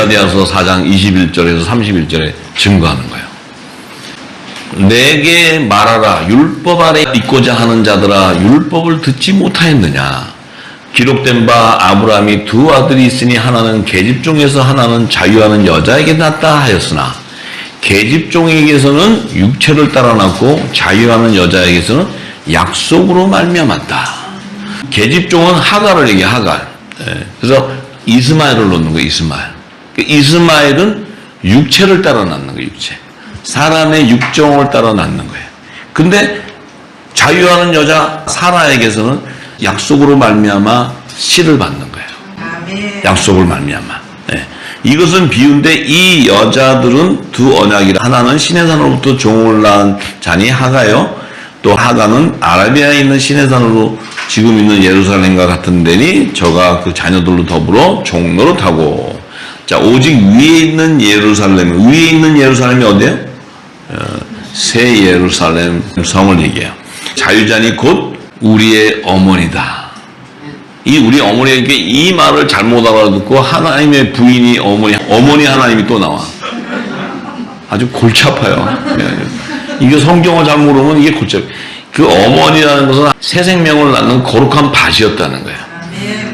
갈라디아서 4장 21절에서 31절에 증거하는 거예요. 내게 말하라. 율법 아래 있고자 하는 자들아, 율법을 듣지 못하였느냐. 기록된 바 아브라함이 두 아들이 있으니 하나는 계집종에서 하나는 자유하는 여자에게 낳았다 하였으나 계집종에게서는 육체를 따라 낳고 자유하는 여자에게서는 약속으로 말미암았다. 계집종은 하갈을 얘기해. 하갈. 그래서 이스마엘을 놓는 거예요. 이스마엘. 이스마엘은 육체를 따라 낳는 거예요. 육체. 사람의 육정을 따라 낳는 거예요. 근데 자유하는 여자 사라에게서는 약속으로 말미암아 씨를 받는 거예요. 아멘. 약속을 말미암아. 네. 이것은 비유인데 이 여자들은 두 언약이라. 하나는 시내산으로부터 종을 낳은 자니 하가요. 또 하가는 아라비아에 있는 시내산으로 지금 있는 예루살렘과 같은 데니 저가 그 자녀들로 더불어 종노릇하고. 자, 오직 위에 있는 예루살렘이 어디예요? 새 예루살렘 성을 얘기해요. 자유자니 곧 우리의 어머니다. 이 우리 어머니에게 이 말을 잘못 알아듣고 하나님의 부인이 어머니 하나님이 또 나와. 아주 골치 아파요. 이게 성경을 잘못 모르면 이게 골치 아파요. 그 어머니라는 것은 새 생명을 낳는 거룩한 밭이었다는 거예요.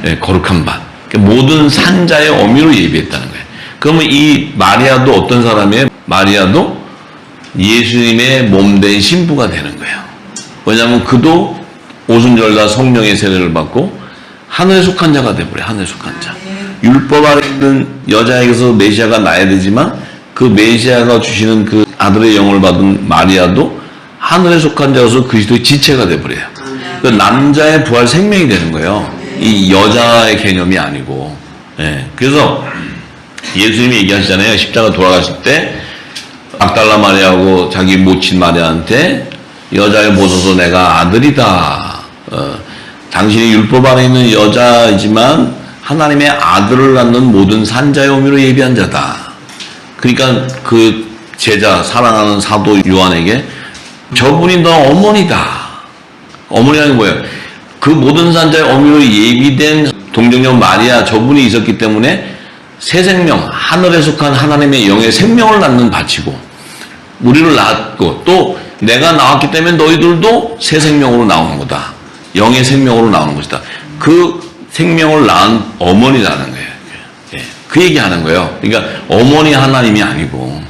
네, 거룩한 밭. 모든 산자의 어미로 예비했다는 거예요. 그러면 이 마리아도 어떤 사람이에요? 마리아도 예수님의 몸된 신부가 되는 거예요. 왜냐하면 그도 오순절날 성령의 세례를 받고 하늘에 속한 자가 되버려요. 하늘에 속한 자. 율법 아래 있는 여자에게서 메시아가 나야 되지만 그 메시아가 주시는 그 아들의 영을 받은 마리아도 하늘에 속한 자로서 그리스도의 지체가 되버려요. 그 남자의 부활 생명이 되는 거예요. 이 여자의 개념이 아니고. 예. 그래서 예수님이 얘기하시잖아요. 십자가 돌아가실 때 막달라 마리아하고 자기 모친 마리아한테 여자의 보소서 내가 아들이다. 당신이 율법 안에 있는 여자이지만 하나님의 아들을 낳는 모든 산자의 어미로 예비한 자다. 그러니까 그 제자 사랑하는 사도 요한에게 저분이 너 어머니다. 어머니라는 뭐예요? 그 모든 산자의 어미로 예비된 동정녀 마리아 저분이 있었기 때문에 새 생명, 하늘에 속한 하나님의 영의 생명을 낳는 밭이고 우리를 낳았고 또 내가 나왔기 때문에 너희들도 새 생명으로 나오는 거다. 영의 생명으로 나오는 것이다. 그 생명을 낳은 어머니라는 거예요. 예. 그 얘기하는 거예요. 그러니까 어머니 하나님이 아니고,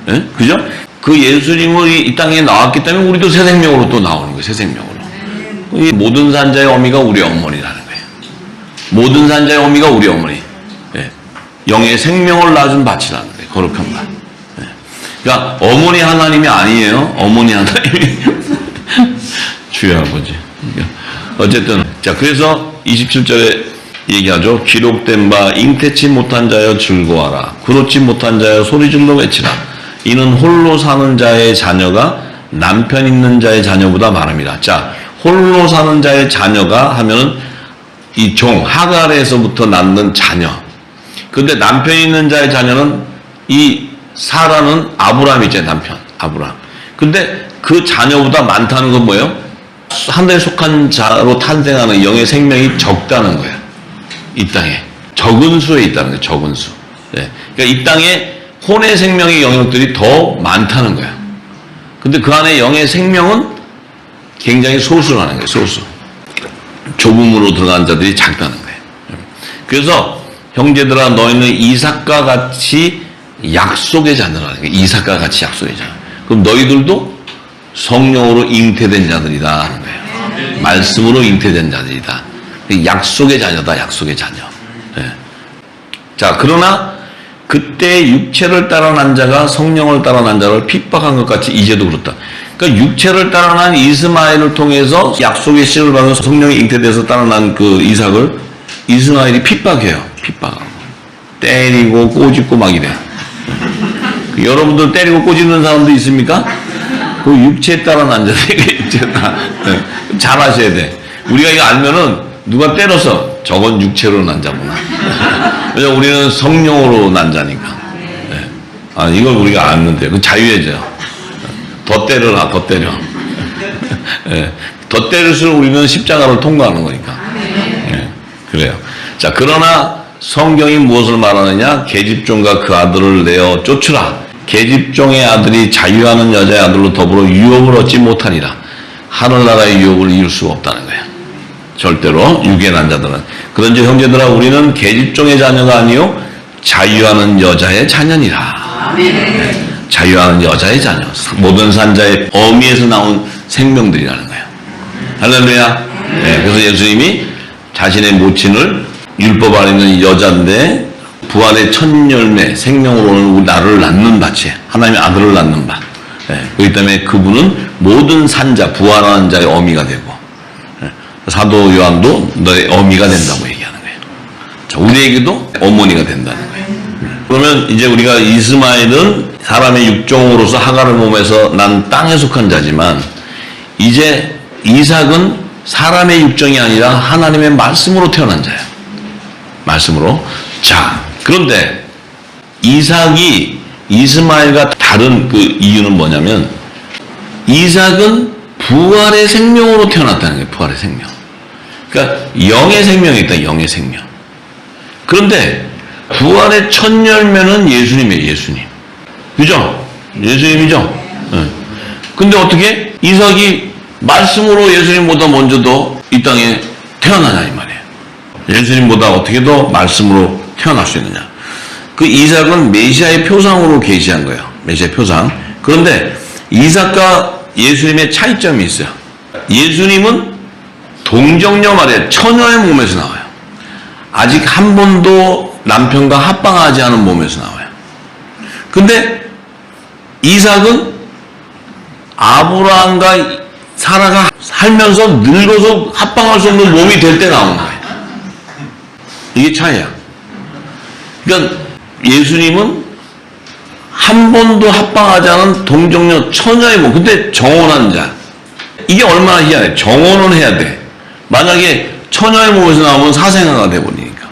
예? 그죠? 그 예수님이 이 땅에 나왔기 때문에 우리도 새 생명으로 또 나오는 거예요. 새 생명으로. 이 모든 산자의 어미가 우리 어머니라는 거예요. 모든 산자의 어미가 우리 어머니. 예. 영의 생명을 낳은 밭이라는 거예요. 거룩한 밭. 예. 그러니까 어머니 하나님이 아니에요. 어머니 하나님이 주여 아버지. 어쨌든 자 그래서 27절에 얘기하죠. 기록된 바 잉태치 못한 자여 즐거워하라. 그렇지 못한 자여 소리질러 외치라. 이는 홀로 사는 자의 자녀가 남편 있는 자의 자녀보다 많음이라. 자 홀로 사는 자의 자녀가 하면은 이 종 하갈에서부터 낳는 자녀. 근데 남편 있는 자의 자녀는 이 사라는 아브라함 있잖아요. 남편 아브라함. 근데 그 자녀보다 많다는 건 뭐예요? 하늘에 속한 자로 탄생하는 영의 생명이 적다는 거예요. 이 땅에 적은 수에 있다는 거예요. 적은 수. 네. 그러니까 이 땅에 혼의 생명의 영역들이 더 많다는 거예요. 근데 그 안에 영의 생명은 굉장히 소수라는 거예요. 소수. 좁음으로 들어간 자들이 작다는 거예요. 그래서 형제들아 너희는 이삭과 같이 약속의 자녀라는 거예요. 이삭과 같이 약속의 자녀. 그럼 너희들도 성령으로 잉태된 자들이다 하는 거예요. 말씀으로 잉태된 자들이다. 약속의 자녀다. 약속의 자녀. 네. 자 그러나 그때 육체를 따라 난 자가 성령을 따라 난 자를 핍박한 것 같이 이제도 그렇다. 그러니까 육체를 따라 난 이스마엘을 통해서 약속의 씨를 받아서 성령이 잉태돼서 따라 난 그 이삭을 이스마엘이 핍박해요. 핍박하고 때리고 꼬집고 막 이래. 여러분들 때리고 꼬집는 사람도 있습니까? 그 육체에 따라 난 자들이 육체에 따라 잘 아셔야 돼. 우리가 이거 알면은 누가 때려서 저건 육체로 난 자구나. 왜냐면 우리는 성령으로 난 자니까. 네. 아 이걸 우리가 아는데 그 자유해져. 더 때려라 더 때려. 네. 더 때릴수록 우리는 십자가를 통과하는 거니까. 네. 그래요. 자 그러나 성경이 무엇을 말하느냐? 계집종과 그 아들을 내어 쫓으라. 계집종의 아들이 자유하는 여자의 아들로 더불어 유업을 얻지 못하리라. 하늘나라의 유업을 이룰 수가 없다는 거예요. 절대로 육의 난 자들은. 그런즉 형제들아 우리는 계집종의 자녀가 아니요 자유하는 여자의 자녀니라. 네. 자유하는 여자의 자녀. 모든 산자의 어미에서 나온 생명들이라는 거예요. 할렐루야. 네. 그래서 예수님이 자신의 모친을 율법 아래 있는 여자인데 부활의 첫 열매 생명으로는 나를 낳는 밭이 하나님의 아들을 낳는 밭. 네. 그렇기 때문에 그분은 모든 산자 부활하는 자의 어미가 되고 사도 요한도 너의 어미가 된다고 얘기하는 거예요. 자, 우리에게도 어머니가 된다는 거예요. 그러면 이제 우리가 이스마엘은 사람의 육종으로서 하갈의 몸에서 난 땅에 속한 자지만 이제 이삭은 사람의 육종이 아니라 하나님의 말씀으로 태어난 자예요. 말씀으로. 자, 그런데 이삭이 이스마엘과 다른 그 이유는 뭐냐면 이삭은 부활의 생명으로 태어났다는 거예요. 부활의 생명. 그러니까 영의 생명이 있다. 영의 생명. 그런데 부활의 첫 열매는 예수님이에요. 예수님. 그죠? 예수님이죠? 네. 근데 어떻게 이삭이 말씀으로 예수님보다 먼저도 이 땅에 태어나냐 이 말이에요. 예수님보다 어떻게 더 말씀으로 태어날 수 있느냐. 그 이삭은 메시아의 표상으로 계시한 거예요. 메시아의 표상. 그런데 이삭과 예수님의 차이점이 있어요. 예수님은 동정녀 말에 처녀의 몸에서 나와요. 아직 한 번도 남편과 합방하지 않은 몸에서 나와요. 근데 이삭은 아브라함과 사라가 살면서 늙어서 합방할 수 없는 몸이 될 때 나오는 거예요. 이게 차이야. 그러니까 예수님은 한 번도 합방하지 않은 동정녀 처녀의 몸. 근데 정혼한 자. 이게 얼마나 희한해. 정혼은 해야 돼. 만약에 처녀의 몸에서 나오면 사생아가 돼버리니까.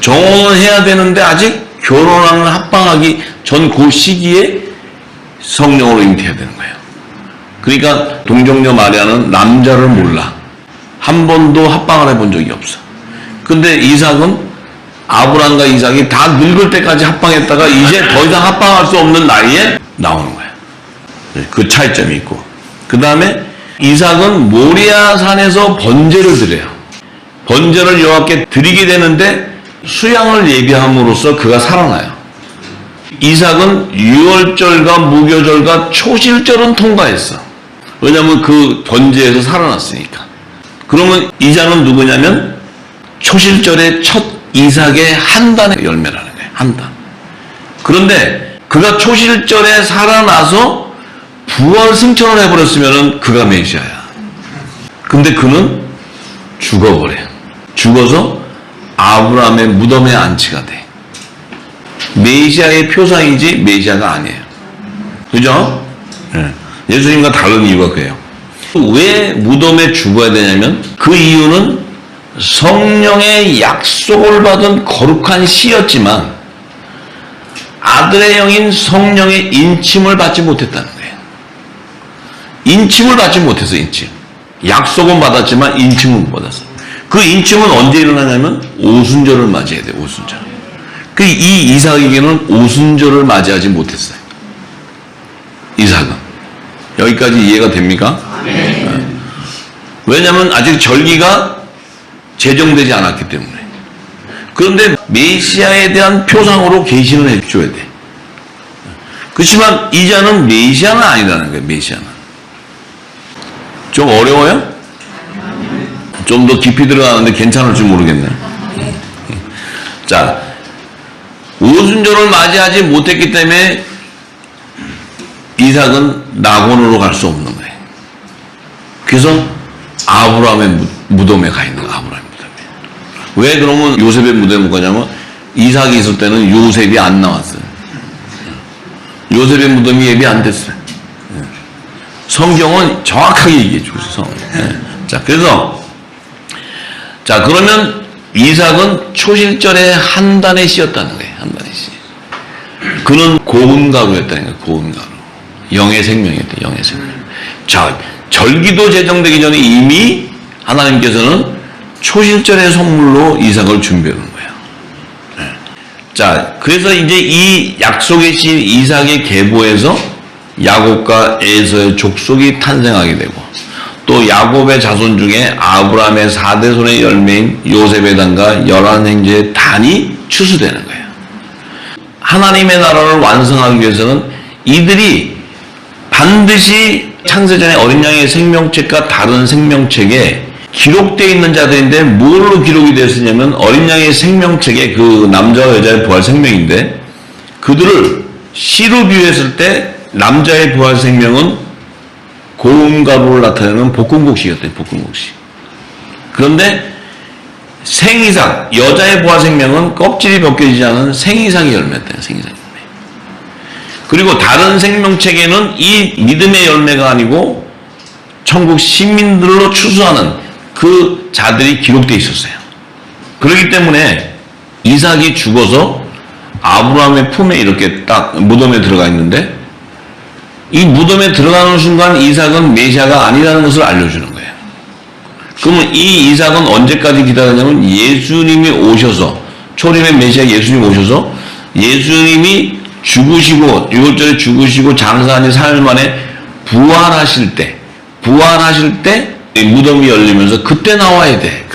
정혼은 해야 되는데 아직 결혼하는 합방하기 전 그 시기에 성령으로 잉태해야 되는 거예요. 그러니까 동정녀 마리아는 남자를 몰라. 한 번도 합방을 해본 적이 없어. 근데 이삭은 아브라함과 이삭이 다 늙을 때까지 합방했다가 이제 더 이상 합방할 수 없는 나이에 나오는 거예요. 그 차이점이 있고. 그 다음에 이삭은 모리아 산에서 번제를 드려요. 번제를 여호와께 드리게 되는데 수양을 예비함으로써 그가 살아나요. 이삭은 유월절과 무교절과 초실절은 통과했어. 왜냐하면 그 번제에서 살아났으니까. 그러면 이삭은 누구냐면 초실절의 첫 이삭의 한 단의 열매라는 거예요. 한 단. 그런데 그가 초실절에 살아나서 부활 승천을 해버렸으면 그가 메시아야. 근데 그는 죽어버려요. 죽어서 아브라함의 무덤에 안치가 돼. 메시아의 표상이지 메시아가 아니에요. 그죠? 네. 예수님과 다른 이유가 그래요. 왜 무덤에 죽어야 되냐면 그 이유는 성령의 약속을 받은 거룩한 씨였지만 아들의 영인 성령의 인침을 받지 못했다는 거예요. 인침을 받지 못했어. 인침. 약속은 받았지만 인침은 못 받았어. 그 인침은 언제 일어나냐면 오순절을 맞이해야 돼. 오순절. 그 이 이삭에게는 오순절을 맞이하지 못했어요. 이삭은. 여기까지 이해가 됩니까? 네. 왜냐하면 아직 절기가 제정되지 않았기 때문에. 그런데 메시아에 대한 표상으로 계시는 해줘야 돼. 그렇지만 이자는 메시아는 아니라는 거예요. 메시아는. 좀 어려워요? 좀 더 깊이 들어가는데 괜찮을지 모르겠네. 자, 오순절을 맞이하지 못했기 때문에 이삭은 낙원으로 갈 수 없는 거예요. 그래서 아브라함의 무덤에 가 있는 거예요. 아브라함의 무덤에. 왜 그러면 요셉의 무덤에 못 가냐면 이삭이 있을 때는 요셉이 안 나왔어요. 요셉의 무덤이 예비 안 됐어요. 성경은 정확하게 얘기해 주고 있어요. 자, 그래서 자, 그러면 이삭은 초실절에 한 단에 씌었다는 거예요. 한 단에 씌. 그는 고운가루였다는 거예요. 고운가루. 영의 생명이었다. 영의 생명. 자, 절기도 제정되기 전에 이미 하나님께서는 초실절의 선물로 이삭을 준비해 놓은 거예요. 자, 그래서 이제 이 약속의 신 이삭의 계보에서 야곱과 에서의 족속이 탄생하게 되고, 또 야곱의 자손 중에 아브라함의 4대 손의 열매인 요셉의 단과 열한 형제의 단이 추수되는 거예요. 하나님의 나라를 완성하기 위해서는 이들이 반드시 창세전에 어린 양의 생명책과 다른 생명책에 기록되어 있는 자들인데, 뭘로 기록이 되었느냐면 어린 양의 생명책에 그 남자와 여자의 부활 생명인데, 그들을 시로 비유했을 때 남자의 부활 생명은 고운 가루를 나타내는 볶음국시였대요. 볶음국시. 그런데 생이삭, 여자의 부활 생명은 껍질이 벗겨지지 않은 생이삭의 열매였대요. 생이삭 열매. 그리고 다른 생명책에는 이 믿음의 열매가 아니고 천국 시민들로 추수하는 그 자들이 기록되어 있었어요. 그렇기 때문에 이삭이 죽어서 아브라함의 품에 이렇게 딱 무덤에 들어가 있는데, 이 무덤에 들어가는 순간 이삭은 메시아가 아니라는 것을 알려주는 거예요. 그러면 이 이삭은 언제까지 기다렸냐면 예수님이 오셔서, 초림의 메시아 예수님이 오셔서 예수님이 죽으시고 6월절에 죽으시고 장사한 지 4일 만에 부활하실 때 무덤이 열리면서 그때 나와야 돼.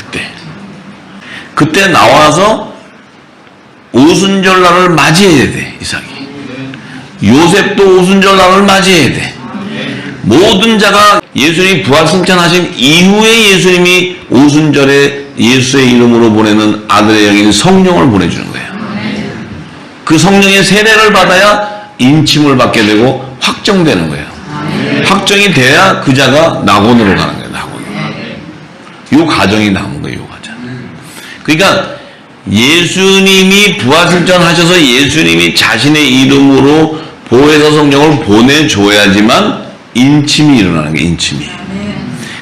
그때 나와서 오순절날을 맞이해야 돼. 이삭이. 요셉도 오순절날을 맞이해야 돼. 모든 자가 예수님이 부활 승천하신 이후에 예수님이 오순절에 예수의 이름으로 보내는 아들의 영인 성령을 보내주는 거예요. 그 성령의 세례를 받아야 인침을 받게 되고 확정되는 거예요. 확정이 돼야 그 자가 낙원으로 가는 거예요. 이 과정이 나온 거예요. 이 과정. 그러니까 예수님이 부활승천하셔서 예수님이 자신의 이름으로 보혜사 성령을 보내줘야지만 인침이 일어나는 거예요. 인침이.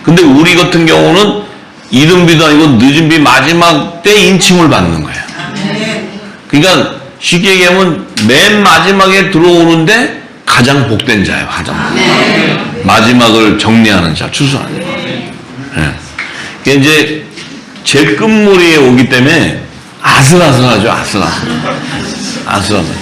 근데 우리 같은 경우는 이른비도 아니고 늦은비 마지막 때 인침을 받는 거예요. 그러니까 쉽게 얘기하면 맨 마지막에 들어오는데 가장 복된 자예요. 마지막을 정리하는 자, 추수하는 자. 네. 이제 제 끝무리에 오기 때문에 아슬아슬하죠. 아슬아슬.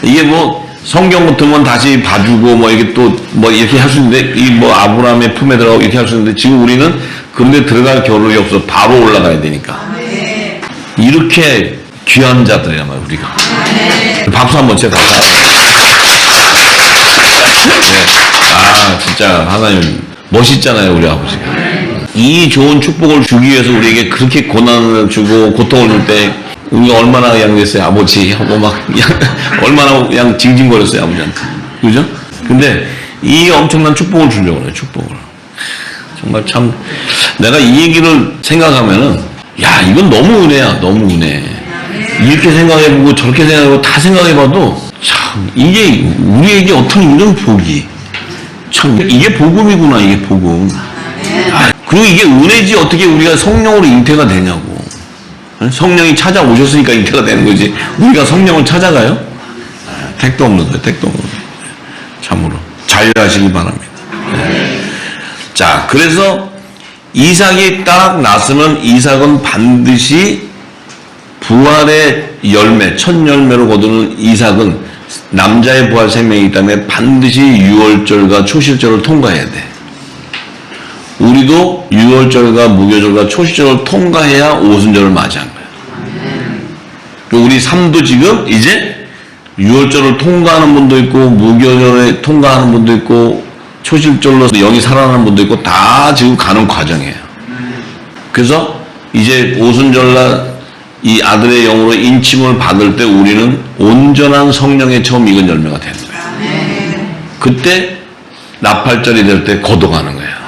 이게 뭐 성경 같으면 다시 봐주고 뭐 이게 또 뭐 이렇게 할 수 있는데, 이 뭐 아브라함의 품에 들어가고 이렇게 할 수 있는데, 지금 우리는 그런데 들어갈 겨를이 없어. 바로 올라가야 되니까. 이렇게 귀한 자들이란 말이야, 우리가. 박수 한번 쳐요. 네. 아, 진짜 하나님 멋있잖아요, 우리 아버지가. 이 좋은 축복을 주기 위해서 우리에게 그렇게 고난을 주고 고통을 줄 때 우리가 얼마나 양됐어요, 아버지 하고 막 얼마나 그냥 징징거렸어요, 아버지한테. 그죠? 근데 이 엄청난 축복을 주려고 그래요, 축복을. 정말 참 내가 이 얘기를 생각하면은, 야, 이건 너무 은혜야, 너무 은혜. 이렇게 생각해보고 저렇게 생각해보고 다 생각해봐도 참 이게 우리에게 어떤 이런 복이, 참 이게 복음이구나. 이게 복음. 그리고 이게 은혜지 어떻게 우리가 성령으로 잉태가 되냐고. 성령이 찾아오셨으니까 잉태가 되는 거지, 우리가 성령을 찾아가요? 택도 없는 거예요. 택도 없는 거예요. 참으로 자유하시기 바랍니다. 자, 그래서 이삭이 딱 났으면 이삭은 반드시 부활의 열매, 첫 열매로 거두는 이삭은 남자의 부활 생명이기 때문에 반드시 유월절과 초실절을 통과해야 돼. 우리도 유월절과 무교절과 초실절을 통과해야 오순절을 맞이한 거야. 우리 삶도 지금 이제 유월절을 통과하는 분도 있고, 무교절에 통과하는 분도 있고, 초실절로 영이 살아나는 분도 있고, 다 지금 가는 과정이에요. 그래서 이제 오순절날 이 아들의 영으로 인침을 받을 때 우리는 온전한 성령의 처음 익은 열매가 되는 거예요. 그때 나팔절이 될 때 거둬가는 거예요.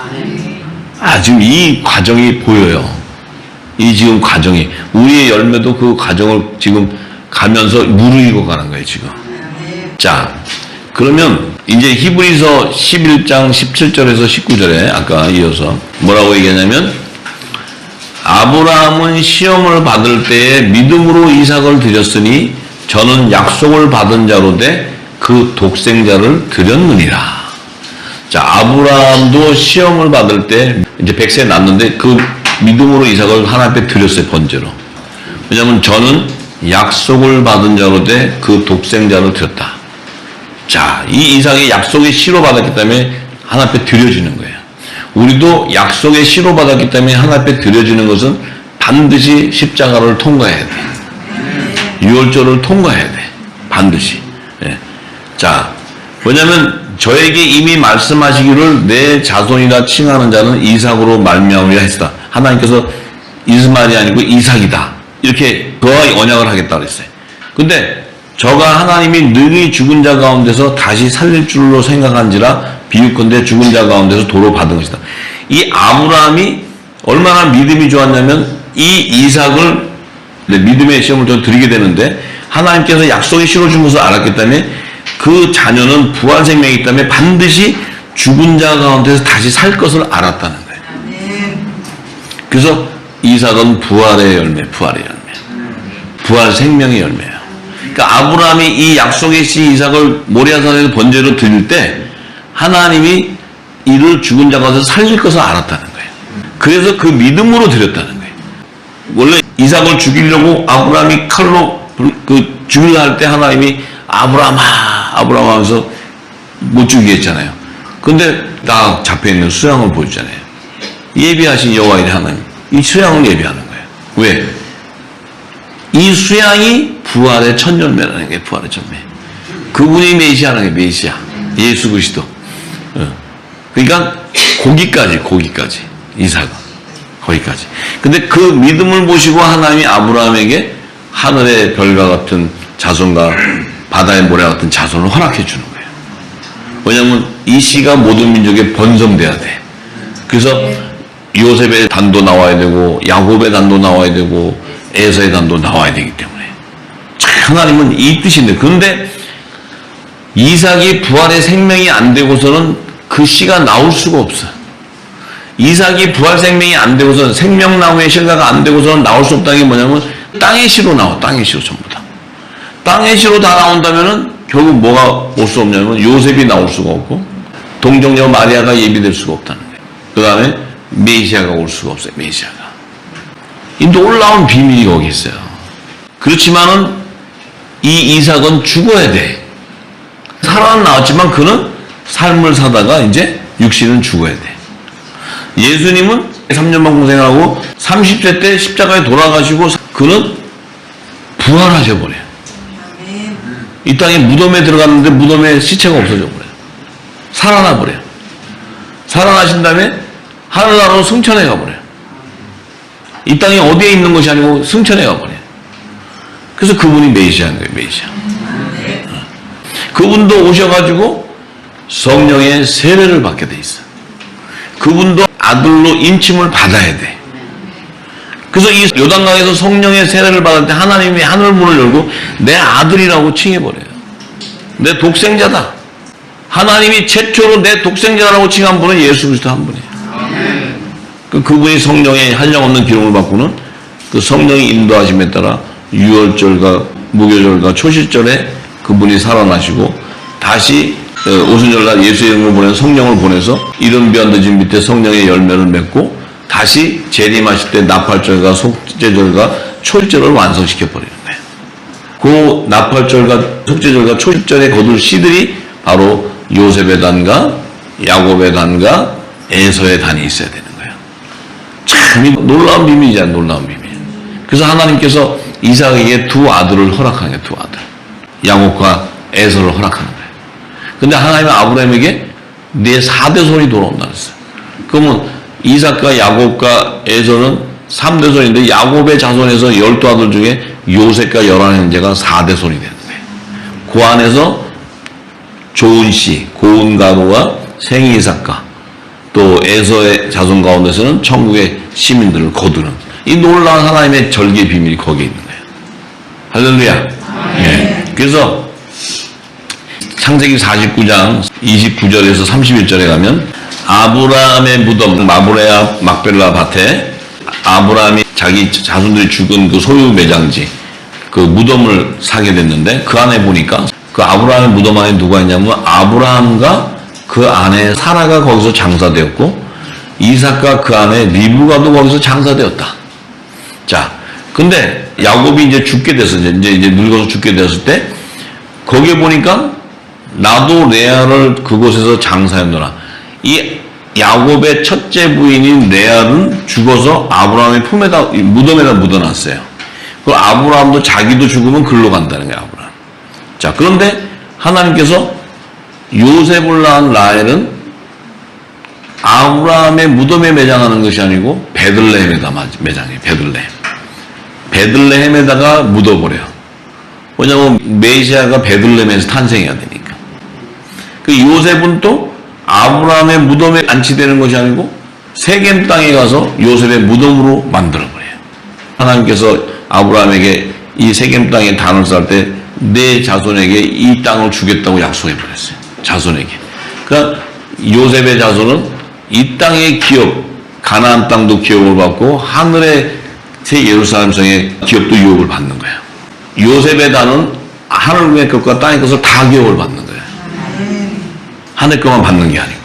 아, 지금 이 과정이 보여요. 이 지금 과정이, 우리의 열매도 그 과정을 지금 가면서 무르익어 가는 거예요, 지금. 자, 그러면 이제 히브리서 11장 17절에서 19절에 아까 이어서 뭐라고 얘기하냐면, 아브라함은 시험을 받을 때에 믿음으로 이삭을 드렸으니 저는 약속을 받은 자로 돼 그 독생자를 드렸느니라. 자, 아브라함도 시험을 받을 때 이제 100세 났는데 그 믿음으로 이삭을 하나님 앞에 드렸어요, 번제로. 왜냐하면 저는 약속을 받은 자로 돼 그 독생자를 드렸다. 자, 이 이삭이 약속의 씨로 받았기 때문에 하나님 앞에 드려지는 거예요. 우리도 약속의 씨로 받았기 때문에 하나님 앞에 드려지는 것은 반드시 십자가를 통과해야 돼. 유월절을 통과해야 돼. 반드시. 예. 자, 왜냐하면 저에게 이미 말씀하시기를 내 자손이라 칭하는 자는 이삭으로 말미암으리라 했다. 하나님께서 이스마엘이 아니고 이삭이다. 이렇게 그와 언약을 하겠다 그랬어요. 근데 저가 하나님이 능히 죽은 자 가운데서 다시 살릴 줄로 생각한지라 비유컨대 죽은 자 가운데서 도로 받은 것이다. 이 아브라함이 얼마나 믿음이 좋았냐면 이 이삭을 믿음의 시험을 더 드리게 되는데 하나님께서 약속의 씨로 준 것을 알았기 때문에 그 자녀는 부활 생명이기 때문에 반드시 죽은 자 가운데서 다시 살 것을 알았다는 거예요. 그래서 이삭은 부활의 열매, 부활 생명의 열매예요. 그러니까 아브라함이 이 약속의 씨 이삭을 모리아산에서 번제로 드릴 때 하나님이 이를 죽은 자 가운데서 살릴 것을 알았다는 거예요. 그래서 그 믿음으로 드렸다는 거예요. 원래 이삭을 죽이려고 아브라함이 칼로 죽이려 할 때 하나님이 아브라함아 하면서 못 죽이게 했잖아요. 근데 딱 잡혀있는 수양을 보여주잖아요. 예비하신 여호와의 하나님, 이 수양을 예비하는 거예요. 왜? 이 수양이 부활의 첫 열매라는 게 부활의 첫 열매. 그분이 메시아라는 게 메시아, 예수 그리스도. 그러니까 거기까지 이삭은 거기까지. 근데 그 믿음을 보시고 하나님이 아브라함에게 하늘의 별과 같은 자손과 바다의 모래 같은 자손을 허락해 주는 거예요. 왜냐하면 이 씨가 모든 민족에 번성돼야 돼. 그래서 요셉의 단도 나와야 되고 야곱의 단도 나와야 되고 에서의 단도 나와야 되기 때문에 하나님은 이 뜻인데, 그런데 이삭이 부활의 생명이 안 되고서는 그 씨가 나올 수가 없어. 이삭이 부활 생명이 안 되고서는 생명나무의 실과가 안 되고서는 나올 수 없다는 게 뭐냐면 땅의 씨로 나와. 땅의 씨로 전부 다. 땅의 씨로 다 나온다면은 결국 뭐가 올 수 없냐면 요셉이 나올 수가 없고 동정녀 마리아가 예비될 수가 없다는 거예요. 그 다음에 메시아가 올 수가 없어요. 메시아가. 이 놀라운 비밀이 거기 있어요. 그렇지만은 이 이삭은 죽어야 돼. 살아는 나왔지만 그는 삶을 사다가 이제 육신은 죽어야 돼. 예수님은 3년만 고생하고 30세 때 십자가에 돌아가시고 그는 부활하셔 버려요. 이 땅에 무덤에 들어갔는데 무덤에 시체가 없어져 버려요. 살아나 버려요. 살아나신 다음에 하늘나라로 승천해 가버려요. 이 땅에 어디에 있는 것이 아니고 승천해 가버려요. 그래서 그분이 메시아인 거예요. 메시아. 그분도 오셔가지고 성령의 세례를 받게 돼 있어. 그분도 아들로 인침을 받아야 돼. 그래서 이 요단강에서 성령의 세례를 받을 때 하나님이 하늘 문을 열고 내 아들이라고 칭해버려요. 내 독생자다. 하나님이 최초로 내 독생자라고 칭한 분은 예수 그리스도 한 분이에요. 그분이 성령의 한량없는 기름을 받고는 그 성령의 인도하심에 따라 유월절과 무교절과 초실절에 그분이 살아나시고 다시 오순절날 예수의 이름을 보내서 성령을 보내서 이른 비안드진 밑에 성령의 열매를 맺고 다시 재림하실 때 나팔절과 속죄절과 초일절을 완성시켜버리는 거예요. 그 나팔절과 속죄절과 초일절에 거둘 씨들이 바로 요셉의 단과 야곱의 단과 에서의 단이 있어야 되는 거예요. 참 놀라운 비밀이잖아. 놀라운 비밀. 그래서 하나님께서 이삭에게 두 아들을 허락하는 거예요. 두 아들. 야곱과 에서를 허락하는 거예요. 근데 하나님은 아브라함에게 네 4대 손이 돌아온다 그랬어요. 그러면 이삭과 야곱과 에서는 3대 손인데 야곱의 자손에서 12아들 중에 요셉과 열한 형제가 4대 손이 되는 거예요. 그 안에서 좋은 씨, 고운 가루와 생이 이삭과 또 에서의 자손 가운데서는 천국의 시민들을 거두는 이 놀라운 하나님의 절기의 비밀이 거기에 있는 거예요. 할렐루야. 예. 그래서 창세기 49장 29절에서 31절에 가면 아브라함의 무덤 마브레아 막벨라 밭에 아브라함이 자기 자손들이 죽은 그 소유 매장지 그 무덤을 사게 됐는데 그 안에 보니까 그 아브라함의 무덤 안에 누가 있냐면 아브라함과 그 안에 사라가 거기서 장사되었고 이삭과 그 안에 리브가도 거기서 장사되었다. 자, 근데 야곱이 이제 죽게 됐어. 이제 늙어서 죽게 됐을 때, 거기에 보니까 나도 레아를 그곳에서 장사했노라. 이 야곱의 첫째 부인인 레아는 죽어서 아브라함의 무덤에다 묻어놨어요. 그 아브라함도 자기도 죽으면 글로 간다는 거예요, 아브라함. 자, 그런데 하나님께서 요셉을 낳은 라헬은 아브라함의 무덤에 매장하는 것이 아니고 베들레헴에다 매장해요. 베들레헴에다가 묻어버려요. 왜냐하면 메시아가 베들레헴에서 탄생해야 되니까. 그 요셉은 또 아브라함의 무덤에 안치되는 것이 아니고 세겜 땅에 가서 요셉의 무덤으로 만들어버려요. 하나님께서 아브라함에게 이 세겜 땅에 단을 쌓을 때 내 자손에게 이 땅을 주겠다고 약속해버렸어요. 자손에게. 그러니까 요셉의 자손은 이 땅의 기업, 가나안 땅도 기업을 받고 하늘의 새 예루살렘 성의 기업도 유업을 받는 거예요. 요셉의 단은 하늘의 것과 땅의 것을 다 기업을 받는 거예요. 하늘 것만 받는 게 아니고.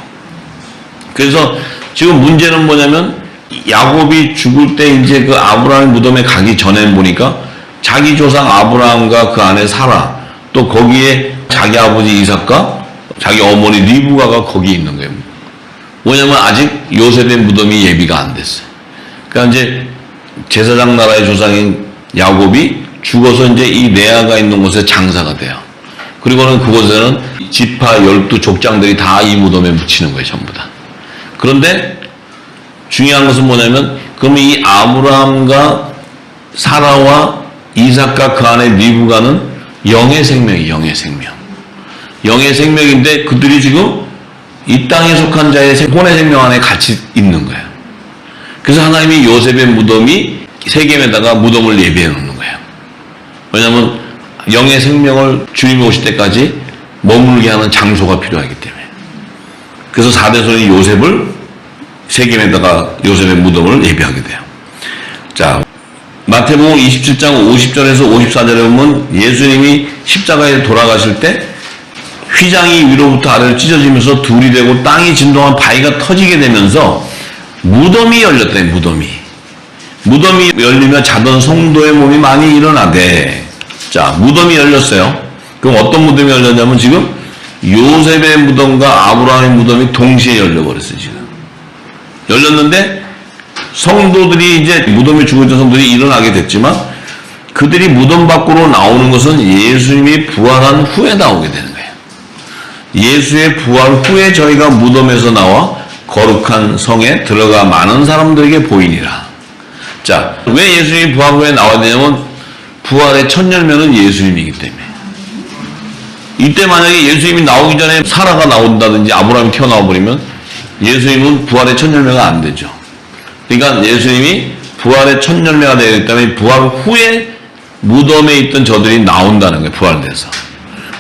그래서 지금 문제는 뭐냐면 야곱이 죽을 때 이제 그 아브라함의 무덤에 가기 전에 보니까 자기 조상 아브라함과 그 아내 사라, 또 거기에 자기 아버지 이삭과 자기 어머니 리브가가 거기 있는 거예요. 뭐냐면 아직 요셉의 무덤이 예비가 안 됐어요. 그러니까 이제 제사장 나라의 조상인 야곱이 죽어서 이제 이 레아가 있는 곳에 장사가 돼요. 그리고는 그곳에는 지파 12족장들이 다 이 무덤에 묻히는 거예요, 전부 다. 그런데 중요한 것은 뭐냐면, 그러면 이 아브라함과 사라와 이삭과 그 안에 리브가는 영의 생명이에요, 영의 생명. 영의 생명인데 그들이 지금 이 땅에 속한 자의 혼의 생명 안에 같이 있는 거예요. 그래서 하나님이 요셉의 무덤이 세겜에다가 무덤을 예비해 놓는 거예요. 왜냐하면 영의 생명을 주님이 오실 때까지 머물게 하는 장소가 필요하기 때문에. 그래서 4대손이 요셉을 세겜에다가 요셉의 무덤을 예비하게 돼요. 자, 마태복음 27장 50절에서 54절에 보면 예수님이 십자가에 돌아가실 때 휘장이 위로부터 아래로 찢어지면서 둘이 되고 땅이 진동한 바위가 터지게 되면서 무덤이 열렸다. 무덤이 열리며 자던 성도의 몸이 많이 일어나대. 자, 무덤이 열렸어요. 그럼 어떤 무덤이 열렸냐면 지금 요셉의 무덤과 아브라함의 무덤이 동시에 열려버렸어요. 지금 열렸는데 성도들이 이제 무덤에 죽어있던 성도들이 일어나게 됐지만 그들이 무덤 밖으로 나오는 것은 예수님이 부활한 후에 나오게 되는 거예요. 예수의 부활 후에 저희가 무덤에서 나와 거룩한 성에 들어가 많은 사람들에게 보이니라. 자, 왜 예수님이 부활 후에 나와야 되냐면 부활의 첫 열매는 예수님이기 때문에. 이때 만약에 예수님이 나오기 전에 사라가 나온다든지 아브라함이 튀어나와 버리면 예수님은 부활의 첫 열매가 안 되죠. 그러니까 예수님이 부활의 첫 열매가 되기 때문에 부활 후에 무덤에 있던 저들이 나온다는 거예요. 부활돼서.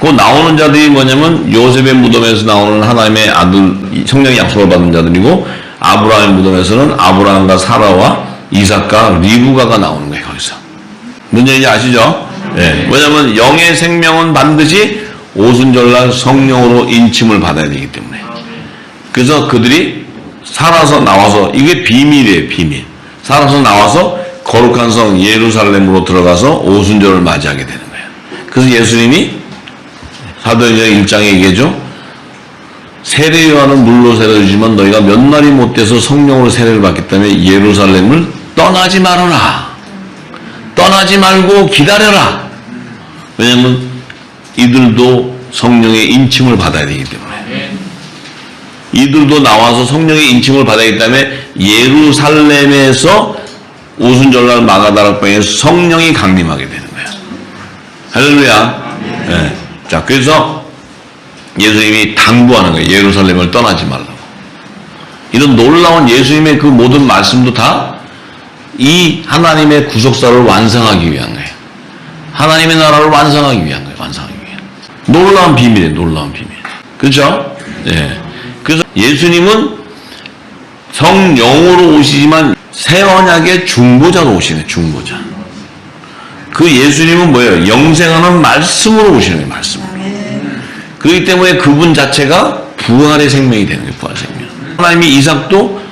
그 나오는 자들이 뭐냐면 요셉의 무덤에서 나오는 하나님의 아들, 성령의 약속을 받은 자들이고 아브라함의 무덤에서는 아브라함과 사라와 이삭과 리브가가 나오는 거예요. 거기서. 문제인지 아시죠? 네. 왜냐하면 영의 생명은 반드시 오순절날 성령으로 인침을 받아야 되기 때문에. 그래서 그들이 살아서 나와서, 이게 비밀이에요, 비밀. 살아서 나와서 거룩한 성 예루살렘으로 들어가서 오순절을 맞이하게 되는 거예요. 그래서 예수님이 사도행전 1장에 얘기하죠. 세례 요한은 물로 세례주지만 너희가 몇 날이 못 돼서 성령으로 세례를 받기 때문에 예루살렘을 떠나지 말아라. 떠나지 말고 기다려라. 왜냐하면 이들도 성령의 인침을 받아야 되기 때문에. 이들도 나와서 성령의 인침을 받아야 하기 때문에 예루살렘에서 오순절날 마가다락방에 성령이 강림하게 되는 거예요. 할렐루야. 네. 자, 그래서 예수님이 당부하는 거예요. 예루살렘을 떠나지 말라고. 이런 놀라운 예수님의 그 모든 말씀도 다 이 하나님의 구속사를 완성하기 위한 거예요. 하나님의 나라를 완성하기 위한 거예요. 완성하기 위한. 놀라운 비밀이에요. 놀라운 비밀. 그렇죠? 네. 그래서 예수님은 성령으로 오시지만 새 언약의 중보자로 오시네. 중보자. 그 예수님은 뭐예요? 영생하는 말씀으로 오시는 거예요. 말씀으로. 그렇기 때문에 그분 자체가 부활의 생명이 되는 거예요. 부활의 생명. 하나님이 이삭도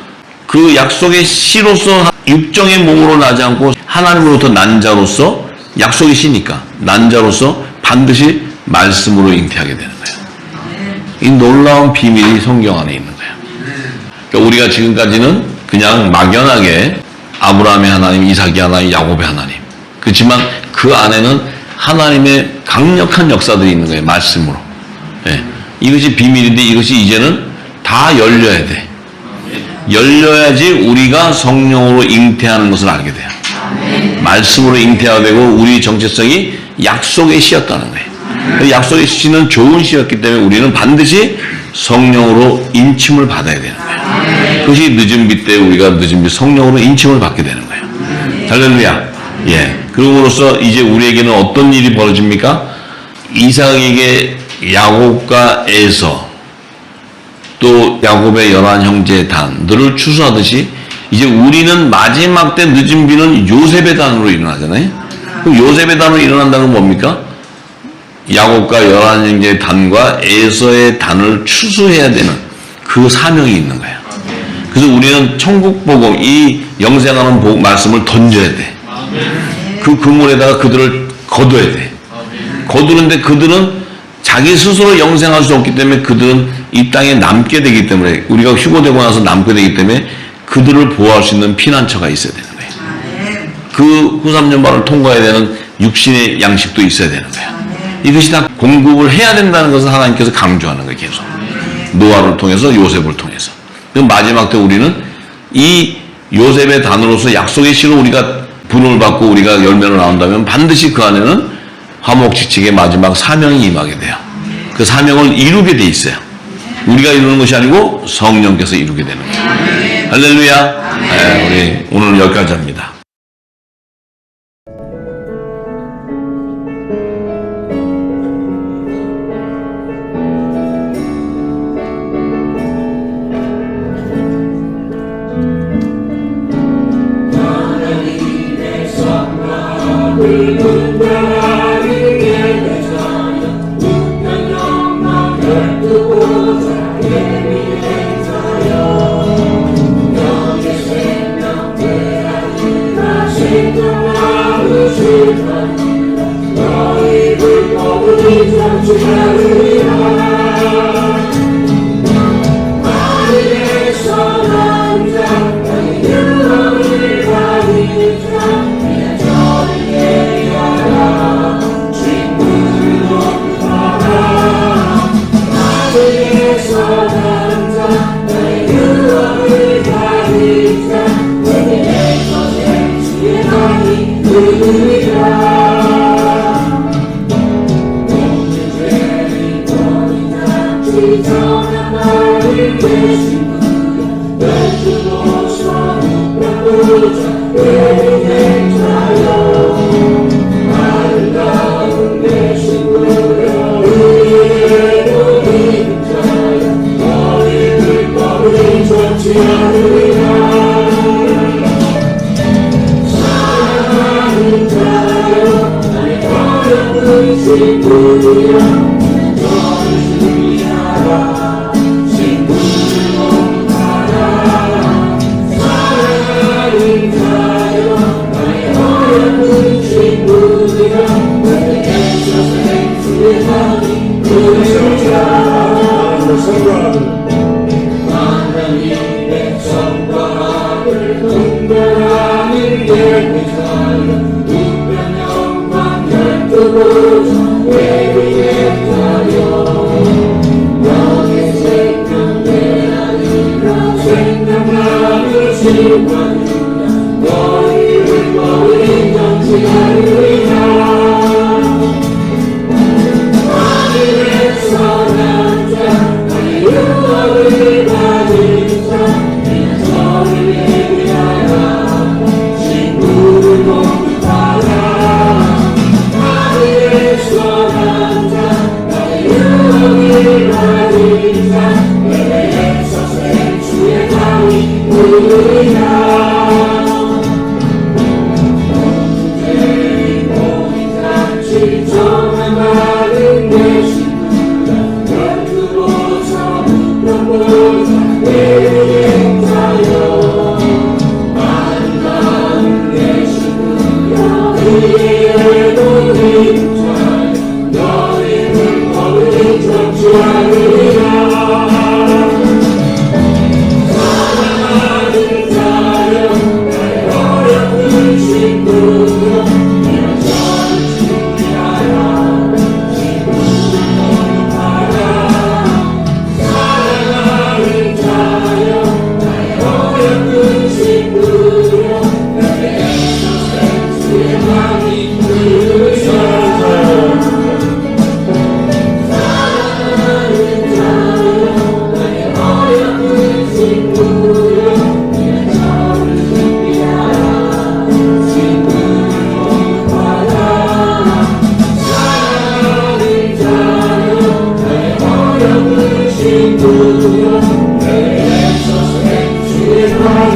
그 약속의 씨로서 육정의 몸으로 나지 않고 하나님으로부터 난 자로서 약속이 시니까 난 자로서 반드시 말씀으로 잉태하게 되는 거예요. 이 놀라운 비밀이 성경 안에 있는 거예요. 그러니까 우리가 지금까지는 그냥 막연하게 아브라함의 하나님, 이삭의 하나님, 야곱의 하나님. 그렇지만 그 안에는 하나님의 강력한 역사들이 있는 거예요. 말씀으로. 예. 이것이 비밀인데 이것이 이제는 다 열려야 돼. 열려야지 우리가 성령으로 잉태하는 것을 알게 돼요. 말씀으로 잉태가 되고 우리 정체성이 약속의 씨였다는 거예요. 약속의 씨는 좋은 씨였기 때문에 우리는 반드시 성령으로 인침을 받아야 되는 거예요. 그것이 늦은 빛 때 우리가 늦은 빛 성령으로 인침을 받게 되는 거예요. 할렐루야. 예. 그러므로써 이제 우리에게는 어떤 일이 벌어집니까? 이삭에게 야곱과 에서 또 야곱의 11형제의 단들을 추수하듯이 이제 우리는 마지막 때 늦은 비는 요셉의 단으로 일어나잖아요. 그럼 요셉의 단으로 일어난다는 건 뭡니까? 야곱과 11형제의 단과 에서의 단을 추수해야 되는 그 사명이 있는 거예요. 그래서 우리는 천국 복음, 이 영생하는 복음 말씀을 던져야 돼. 그 그물에다가 그들을 거둬야 돼. 거두는데 그들은 자기 스스로 영생할 수 없기 때문에 그들은 이 땅에 남게 되기 때문에 우리가 휴거되고 나서 남게 되기 때문에 그들을 보호할 수 있는 피난처가 있어야 되는 거예요. 그 후3년반을 통과해야 되는 육신의 양식도 있어야 되는 거예요. 이것이 다 공급을 해야 된다는 것을 하나님께서 강조하는 거예요. 계속. 노아를 통해서 요셉을 통해서. 그럼 마지막 때 우리는 이 요셉의 단으로서 약속의 씨로 우리가 분을 받고 우리가 열매로 나온다면 반드시 그 안에는 화목지책의 마지막 사명이 임하게 돼요. 그 사명을 이루게 돼 있어요. 우리가 이루는 것이 아니고 성령께서 이루게 되는 거예요. 할렐루야. 네, 우리 오늘은 여기까지 합니다.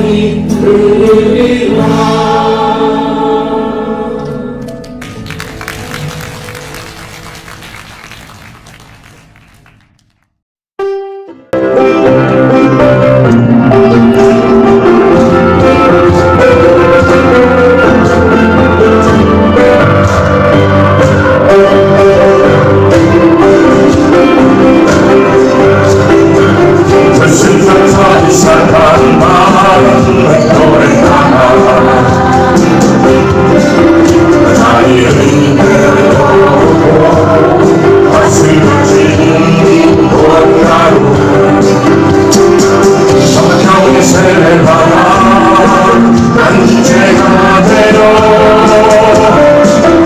영원히 흐르리라.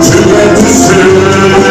주의 뜻을